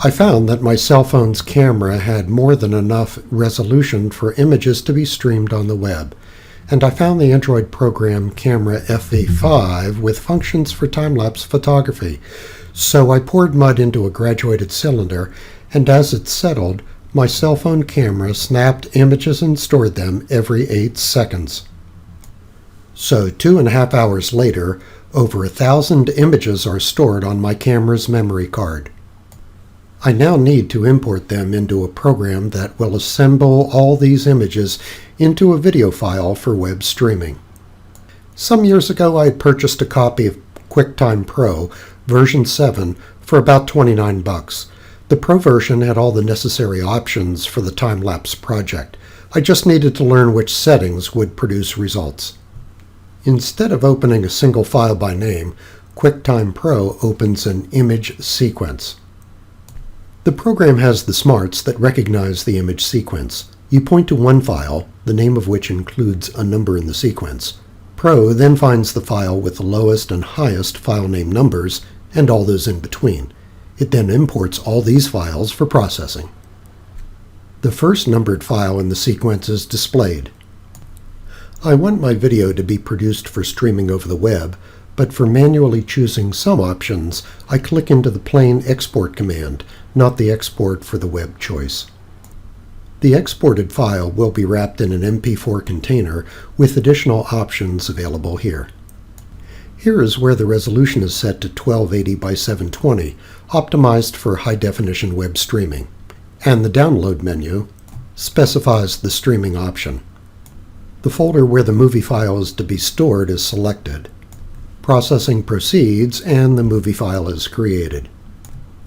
I found that my cell phone's camera had more than enough resolution for images to be streamed on the web, and I found the Android program Camera FV5 with functions for time-lapse photography. So I poured mud into a graduated cylinder, and as it settled, my cell phone camera snapped images and stored them every 8 seconds. So 2.5 hours later, over 1,000 images are stored on my camera's memory card. I now need to import them into a program that will assemble all these images into a video file for web streaming. Some years ago, I had purchased a copy of QuickTime Pro version 7 for about $29. The Pro version had all the necessary options for the time-lapse project. I just needed to learn which settings would produce results. Instead of opening a single file by name, QuickTime Pro opens an image sequence. The program has the smarts that recognize the image sequence. You point to one file, the name of which includes a number in the sequence. Pro then finds the file with the lowest and highest file name numbers and all those in between. It then imports all these files for processing. The first numbered file in the sequence is displayed. I want my video to be produced for streaming over the web, but for manually choosing some options, I click into the plain export command, not the export for the web choice. The exported file will be wrapped in an MP4 container with additional options available here. Here is where the resolution is set to 1280 by 720, optimized for high-definition web streaming, and the download menu specifies the streaming option. The folder where the movie file is to be stored is selected. Processing proceeds and the movie file is created.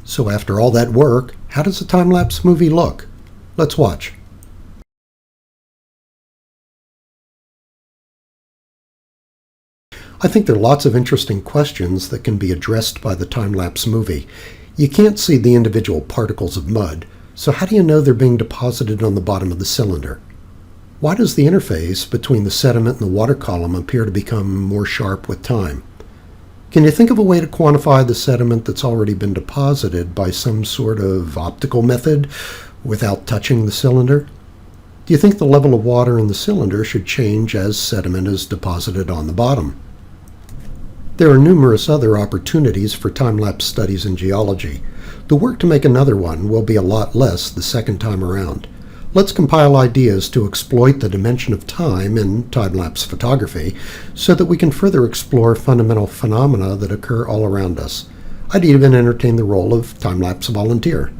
So after all that work, how does a time-lapse movie look? Let's watch. I think there are lots of interesting questions that can be addressed by the time-lapse movie. You can't see the individual particles of mud, so how do you know they're being deposited on the bottom of the cylinder? Why does the interface between the sediment and the water column appear to become more sharp with time? Can you think of a way to quantify the sediment that's already been deposited by some sort of optical method without touching the cylinder? Do you think the level of water in the cylinder should change as sediment is deposited on the bottom? There are numerous other opportunities for time-lapse studies in geology. The work to make another one will be a lot less the second time around. Let's compile ideas to exploit the dimension of time in time-lapse photography so that we can further explore fundamental phenomena that occur all around us. I'd even entertain the role of time-lapse volunteer.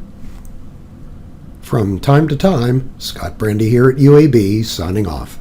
From time to time, Scott Brandy here at UAB, signing off.